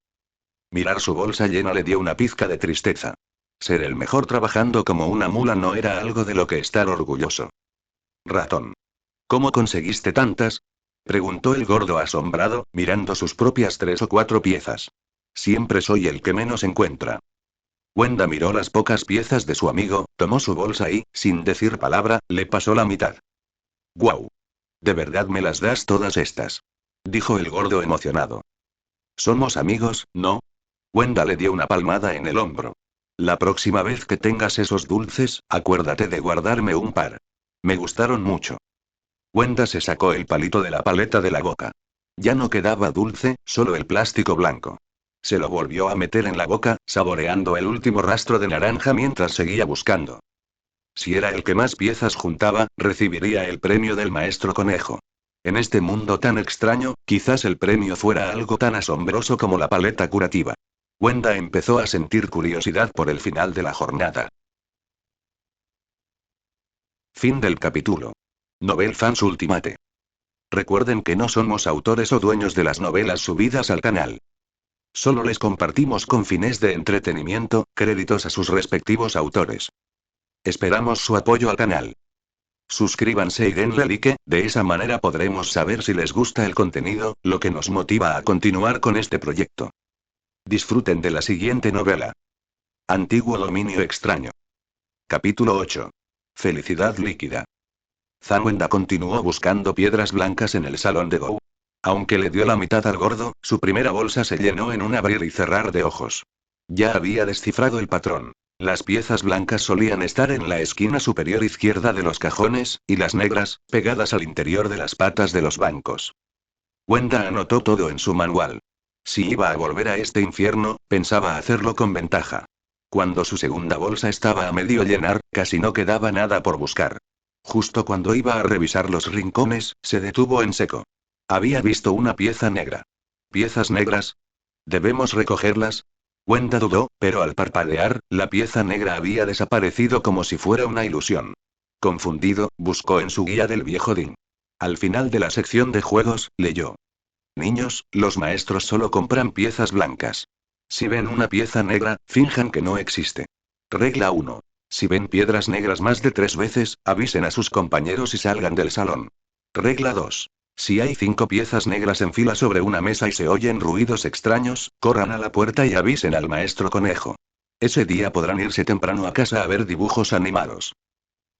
Mirar su bolsa llena le dio una pizca de tristeza. Ser el mejor trabajando como una mula no era algo de lo que estar orgulloso. Ratón. ¿Cómo conseguiste tantas? Preguntó el gordo asombrado, mirando sus propias 3 o 4 piezas. Siempre soy el que menos encuentra. Wenda miró las pocas piezas de su amigo, tomó su bolsa y, sin decir palabra, le pasó la mitad. ¡Guau! ¿De verdad me las das todas estas? Dijo el gordo emocionado. Somos amigos, ¿no? Wenda le dio una palmada en el hombro. La próxima vez que tengas esos dulces, acuérdate de guardarme un par. Me gustaron mucho. Wenda se sacó el palito de la paleta de la boca. Ya no quedaba dulce, solo el plástico blanco. Se lo volvió a meter en la boca, saboreando el último rastro de naranja mientras seguía buscando. Si era el que más piezas juntaba, recibiría el premio del maestro conejo. En este mundo tan extraño, quizás el premio fuera algo tan asombroso como la paleta curativa. Wenda empezó a sentir curiosidad por el final de la jornada. Fin del capítulo. Novel Fans Ultimate. Recuerden que no somos autores o dueños de las novelas subidas al canal. Solo les compartimos con fines de entretenimiento, créditos a sus respectivos autores. Esperamos su apoyo al canal. Suscríbanse y denle like, de esa manera podremos saber si les gusta el contenido, lo que nos motiva a continuar con este proyecto. Disfruten de la siguiente novela. Antiguo dominio extraño. Capítulo 8. Felicidad líquida. Wenda continuó buscando piedras blancas en el salón de Go. Aunque le dio la mitad al gordo, su primera bolsa se llenó en un abrir y cerrar de ojos. Ya había descifrado el patrón. Las piezas blancas solían estar en la esquina superior izquierda de los cajones, y las negras, pegadas al interior de las patas de los bancos. Wenda anotó todo en su manual. Si iba a volver a este infierno, pensaba hacerlo con ventaja. Cuando su segunda bolsa estaba a medio llenar, casi no quedaba nada por buscar. Justo cuando iba a revisar los rincones, se detuvo en seco. Había visto una pieza negra. ¿Piezas negras? ¿Debemos recogerlas? Wenda dudó, pero al parpadear, la pieza negra había desaparecido como si fuera una ilusión. Confundido, buscó en su guía del viejo Dean. Al final de la sección de juegos, leyó. Niños, los maestros solo compran piezas blancas. Si ven una pieza negra, finjan que no existe. Regla 1. Si ven piedras negras más de 3 veces, avisen a sus compañeros y salgan del salón. Regla 2. Si hay 5 piezas negras en fila sobre una mesa y se oyen ruidos extraños, corran a la puerta y avisen al maestro conejo. Ese día podrán irse temprano a casa a ver dibujos animados.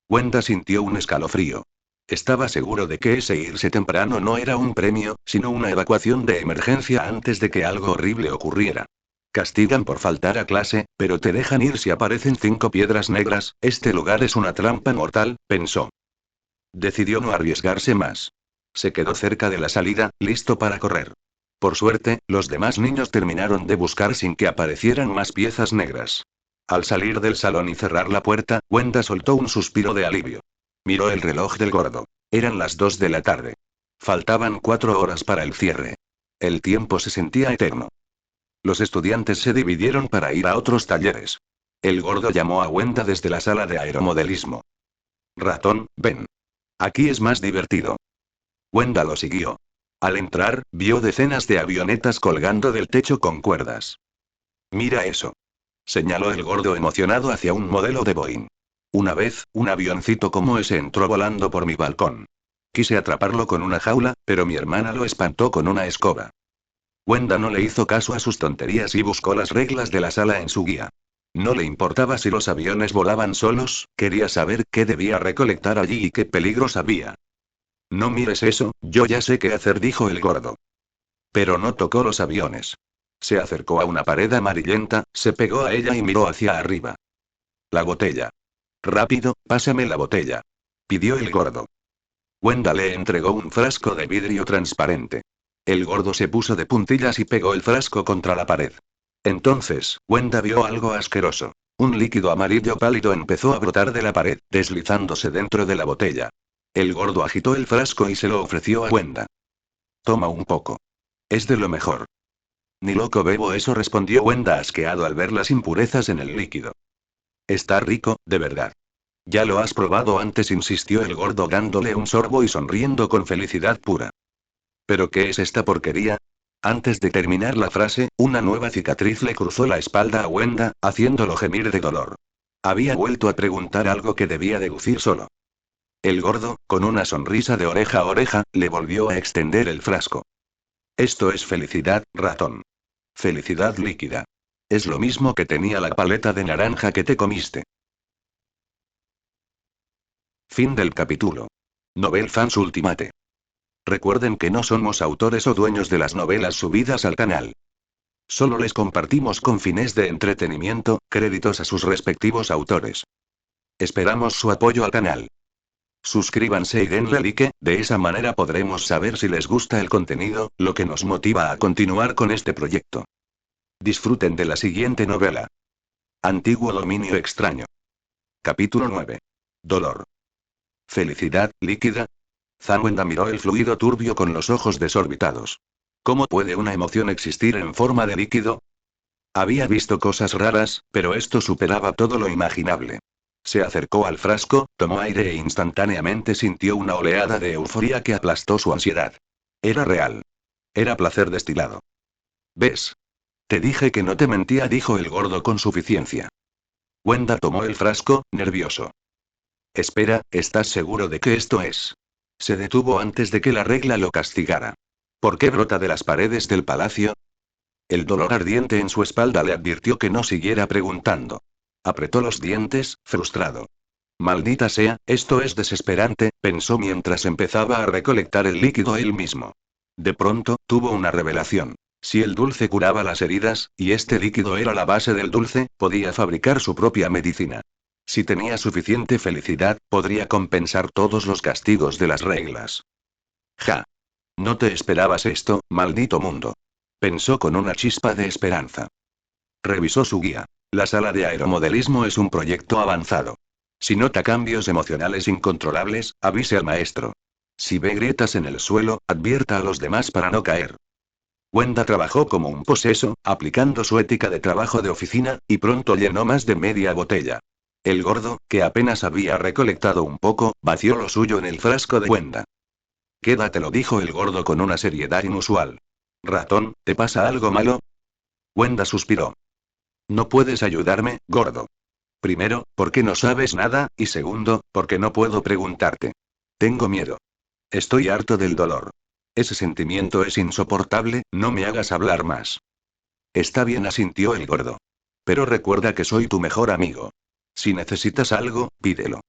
Wenda sintió un escalofrío. Estaba seguro de que ese irse temprano no era un premio, sino una evacuación de emergencia antes de que algo horrible ocurriera. Castigan por faltar a clase, pero te dejan ir si aparecen 5 piedras negras, este lugar es una trampa mortal, pensó. Decidió no arriesgarse más. Se quedó cerca de la salida, listo para correr. Por suerte, los demás niños terminaron de buscar sin que aparecieran más piezas negras. Al salir del salón y cerrar la puerta, Wenda soltó un suspiro de alivio. Miró el reloj del gordo. Eran las 2 de la tarde. Faltaban 4 horas para el cierre. El tiempo se sentía eterno. Los estudiantes se dividieron para ir a otros talleres. El gordo llamó a Wenda desde la sala de aeromodelismo. Ratón, ven. Aquí es más divertido. Wenda lo siguió. Al entrar, vio decenas de avionetas colgando del techo con cuerdas. Mira eso. Señaló el gordo emocionado hacia un modelo de Boeing. Una vez, un avioncito como ese entró volando por mi balcón. Quise atraparlo con una jaula, pero mi hermana lo espantó con una escoba. Wenda no le hizo caso a sus tonterías y buscó las reglas de la sala en su guía. No le importaba si los aviones volaban solos, quería saber qué debía recolectar allí y qué peligros había. No mires eso, yo ya sé qué hacer, dijo el gordo. Pero no tocó los aviones. Se acercó a una pared amarillenta, se pegó a ella y miró hacia arriba. La botella. Rápido, pásame la botella. Pidió el gordo. Wenda le entregó un frasco de vidrio transparente. El gordo se puso de puntillas y pegó el frasco contra la pared. Entonces, Wenda vio algo asqueroso. Un líquido amarillo pálido empezó a brotar de la pared, deslizándose dentro de la botella. El gordo agitó el frasco y se lo ofreció a Wenda. Toma un poco. Es de lo mejor. Ni loco bebo eso, respondió Wenda asqueado al ver las impurezas en el líquido. Está rico, de verdad. Ya lo has probado antes, insistió el gordo dándole un sorbo y sonriendo con felicidad pura. ¿Pero qué es esta porquería? Antes de terminar la frase, una nueva cicatriz le cruzó la espalda a Wenda, haciéndolo gemir de dolor. Había vuelto a preguntar algo que debía deducir solo. El gordo, con una sonrisa de oreja a oreja, le volvió a extender el frasco. Esto es felicidad, ratón. Felicidad líquida. Es lo mismo que tenía la paleta de naranja que te comiste. Fin del capítulo. Novel Fans Ultimate. Recuerden que no somos autores o dueños de las novelas subidas al canal. Solo les compartimos con fines de entretenimiento, créditos a sus respectivos autores. Esperamos su apoyo al canal. Suscríbanse y denle like, de esa manera podremos saber si les gusta el contenido, lo que nos motiva a continuar con este proyecto. Disfruten de la siguiente novela. Antiguo dominio extraño. Capítulo 9. Dolor. Felicidad líquida. Wenda miró el fluido turbio con los ojos desorbitados. ¿Cómo puede una emoción existir en forma de líquido? Había visto cosas raras, pero esto superaba todo lo imaginable. Se acercó al frasco, tomó aire e instantáneamente sintió una oleada de euforia que aplastó su ansiedad. Era real. Era placer destilado. ¿Ves? Te dije que no te mentía, dijo el gordo con suficiencia. Wenda tomó el frasco, nervioso. Espera, ¿estás seguro de que esto es? Se detuvo antes de que la regla lo castigara. ¿Por qué brota de las paredes del palacio? El dolor ardiente en su espalda le advirtió que no siguiera preguntando. Apretó los dientes, frustrado. Maldita sea, esto es desesperante, pensó mientras empezaba a recolectar el líquido él mismo. De pronto, tuvo una revelación. Si el dulce curaba las heridas, y este líquido era la base del dulce, podía fabricar su propia medicina. Si tenía suficiente felicidad, podría compensar todos los castigos de las reglas. Ja. No te esperabas esto, maldito mundo. Pensó con una chispa de esperanza. Revisó su guía. La sala de aeromodelismo es un proyecto avanzado. Si nota cambios emocionales incontrolables, avise al maestro. Si ve grietas en el suelo, advierta a los demás para no caer. Wenda trabajó como un poseso, aplicando su ética de trabajo de oficina, y pronto llenó más de media botella. El gordo, que apenas había recolectado un poco, vació lo suyo en el frasco de Wenda. Quédatelo, dijo el gordo con una seriedad inusual. Ratón, ¿te pasa algo malo? Wenda suspiró. No puedes ayudarme, gordo. Primero, porque no sabes nada, y segundo, porque no puedo preguntarte. Tengo miedo. Estoy harto del dolor. Ese sentimiento es insoportable, no me hagas hablar más. Está bien, asintió el gordo. Pero recuerda que soy tu mejor amigo. Si necesitas algo, pídelo.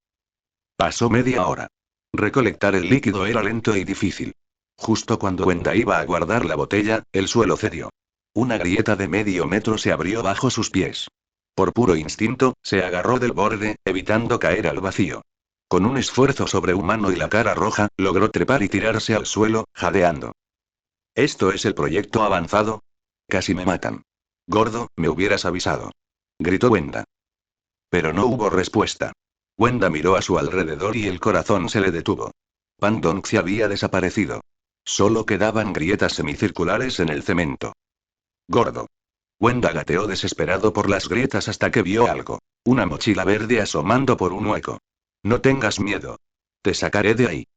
Pasó media hora. Recolectar el líquido era lento y difícil. Justo cuando Wenda iba a guardar la botella, el suelo cedió. Una grieta de medio metro se abrió bajo sus pies. Por puro instinto, se agarró del borde, evitando caer al vacío. Con un esfuerzo sobrehumano y la cara roja, logró trepar y tirarse al suelo, jadeando. ¿Esto es el proyecto avanzado? Casi me matan. Gordo, me hubieras avisado. Gritó Wenda. Pero no hubo respuesta. Wenda miró a su alrededor y el corazón se le detuvo. Pan Dong había desaparecido. Solo quedaban grietas semicirculares en el cemento. Gordo. Wenda gateó desesperado por las grietas hasta que vio algo. Una mochila verde asomando por un hueco. No tengas miedo. Te sacaré de ahí.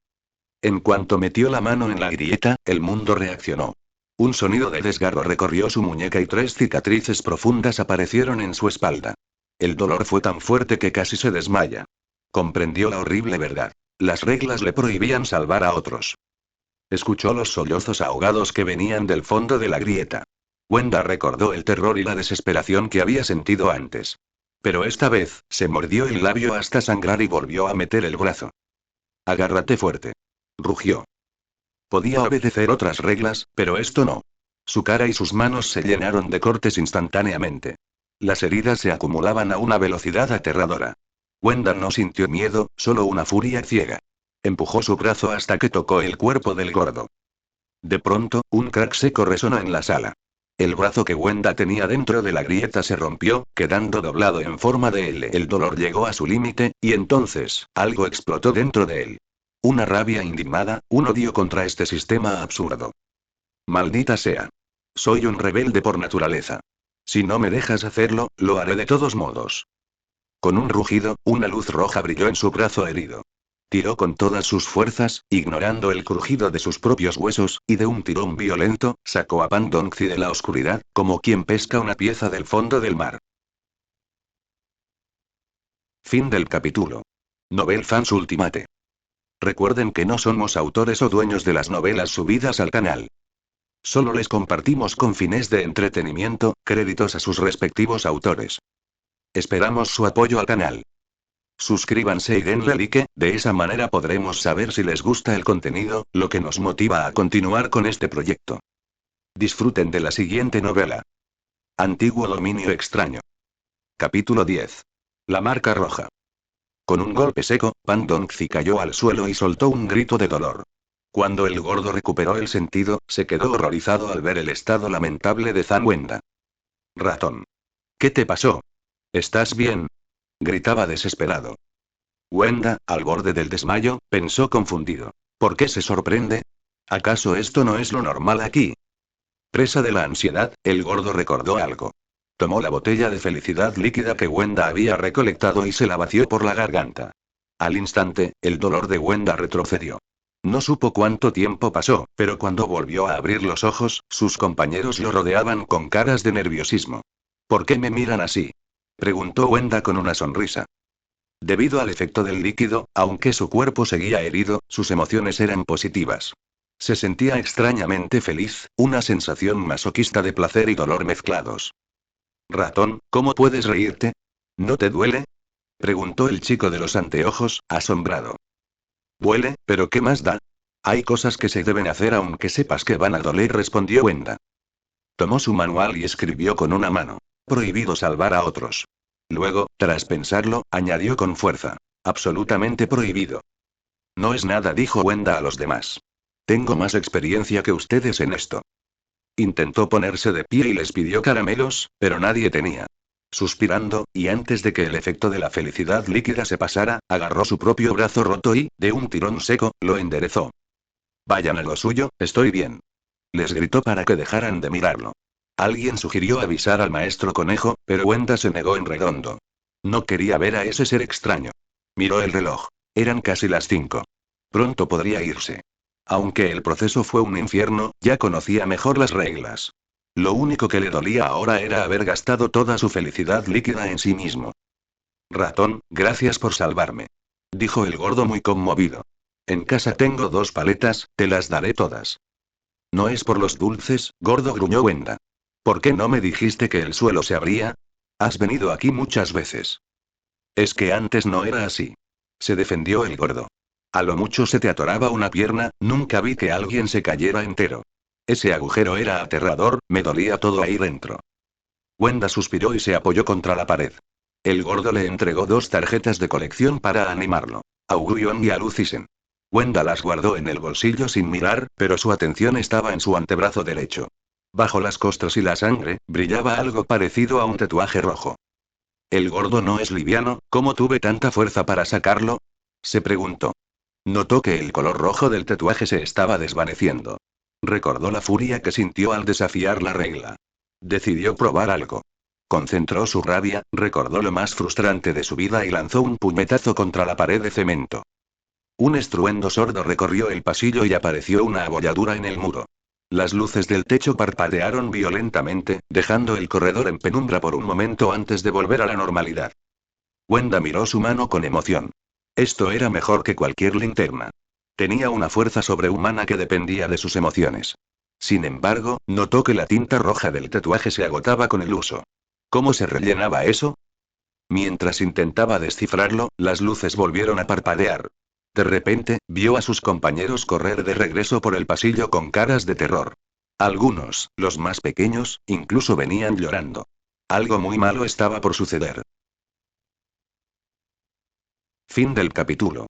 En cuanto metió la mano en la grieta, el mundo reaccionó. Un sonido de desgarro recorrió su muñeca y 3 cicatrices profundas aparecieron en su espalda. El dolor fue tan fuerte que casi se desmaya. Comprendió la horrible verdad. Las reglas le prohibían salvar a otros. Escuchó los sollozos ahogados que venían del fondo de la grieta. Wenda recordó el terror y la desesperación que había sentido antes. Pero esta vez, se mordió el labio hasta sangrar y volvió a meter el brazo. Agárrate fuerte. Rugió. Podía obedecer otras reglas, pero esto no. Su cara y sus manos se llenaron de cortes instantáneamente. Las heridas se acumulaban a una velocidad aterradora. Wenda no sintió miedo, solo una furia ciega. Empujó su brazo hasta que tocó el cuerpo del gordo. De pronto, un crack seco resonó en la sala. El brazo que Wenda tenía dentro de la grieta se rompió, quedando doblado en forma de L. El dolor llegó a su límite, y entonces, algo explotó dentro de él. Una rabia indignada, un odio contra este sistema absurdo. Maldita sea. Soy un rebelde por naturaleza. Si no me dejas hacerlo, lo haré de todos modos. Con un rugido, una luz roja brilló en su brazo herido. Tiró con todas sus fuerzas, ignorando el crujido de sus propios huesos, y de un tirón violento, sacó a Pan Dongzi de la oscuridad, como quien pesca una pieza del fondo del mar. Fin del capítulo. Novel Fans Ultimate. Recuerden que no somos autores o dueños de las novelas subidas al canal. Solo les compartimos con fines de entretenimiento, créditos a sus respectivos autores. Esperamos su apoyo al canal. Suscríbanse y denle like, de esa manera podremos saber si les gusta el contenido, lo que nos motiva a continuar con este proyecto. Disfruten de la siguiente novela. Antiguo dominio extraño. Capítulo 10. La marca roja. Con un golpe seco, Pan Dongzi cayó al suelo y soltó un grito de dolor. Cuando el gordo recuperó el sentido, se quedó horrorizado al ver el estado lamentable de Wenda. Ratón. ¿Qué te pasó? ¿Estás bien? Gritaba desesperado. Wenda, al borde del desmayo, pensó confundido. ¿Por qué se sorprende? ¿Acaso esto no es lo normal aquí? Presa de la ansiedad, el gordo recordó algo. Tomó la botella de felicidad líquida que Wenda había recolectado y se la vació por la garganta. Al instante, el dolor de Wenda retrocedió. No supo cuánto tiempo pasó, pero cuando volvió a abrir los ojos, sus compañeros lo rodeaban con caras de nerviosismo. ¿Por qué me miran así? Preguntó Wenda con una sonrisa. Debido al efecto del líquido, aunque su cuerpo seguía herido, sus emociones eran positivas. Se sentía extrañamente feliz, una sensación masoquista de placer y dolor mezclados. Ratón, ¿cómo puedes reírte? ¿No te duele? Preguntó el chico de los anteojos, asombrado. Duele, pero ¿qué más da? Hay cosas que se deben hacer aunque sepas que van a doler, respondió Wenda. Tomó su manual y escribió con una mano. Prohibido salvar a otros. Luego, tras pensarlo, añadió con fuerza. Absolutamente prohibido. No es nada, dijo Wenda a los demás. Tengo más experiencia que ustedes en esto. Intentó ponerse de pie y les pidió caramelos, pero nadie tenía. Suspirando, y antes de que el efecto de la felicidad líquida se pasara, agarró su propio brazo roto y, de un tirón seco, lo enderezó. Vayan a lo suyo, estoy bien. Les gritó para que dejaran de mirarlo. Alguien sugirió avisar al maestro conejo, pero Wenda se negó en redondo. No quería ver a ese ser extraño. Miró el reloj. Eran casi las 5. Pronto podría irse. Aunque el proceso fue un infierno, ya conocía mejor las reglas. Lo único que le dolía ahora era haber gastado toda su felicidad líquida en sí mismo. Ratón, gracias por salvarme. Dijo el gordo muy conmovido. En casa tengo 2 paletas, te las daré todas. No es por los dulces, gordo, gruñó Wenda. ¿Por qué no me dijiste que el suelo se abría? Has venido aquí muchas veces. Es que antes no era así. Se defendió el gordo. A lo mucho se te atoraba una pierna, nunca vi que alguien se cayera entero. Ese agujero era aterrador, me dolía todo ahí dentro. Wenda suspiró y se apoyó contra la pared. El gordo le entregó 2 tarjetas de colección para animarlo. Augurion y Alucisen. Wenda las guardó en el bolsillo sin mirar, pero su atención estaba en su antebrazo derecho. Bajo las costras y la sangre, brillaba algo parecido a un tatuaje rojo. ¿El gordo no es liviano? ¿Cómo tuve tanta fuerza para sacarlo? Se preguntó. Notó que el color rojo del tatuaje se estaba desvaneciendo. Recordó la furia que sintió al desafiar la regla. Decidió probar algo. Concentró su rabia, recordó lo más frustrante de su vida y lanzó un puñetazo contra la pared de cemento. Un estruendo sordo recorrió el pasillo y apareció una abolladura en el muro. Las luces del techo parpadearon violentamente, dejando el corredor en penumbra por un momento antes de volver a la normalidad. Wenda miró su mano con emoción. Esto era mejor que cualquier linterna. Tenía una fuerza sobrehumana que dependía de sus emociones. Sin embargo, notó que la tinta roja del tatuaje se agotaba con el uso. ¿Cómo se rellenaba eso? Mientras intentaba descifrarlo, las luces volvieron a parpadear. De repente, vio a sus compañeros correr de regreso por el pasillo con caras de terror. Algunos, los más pequeños, incluso venían llorando. Algo muy malo estaba por suceder. Fin del capítulo.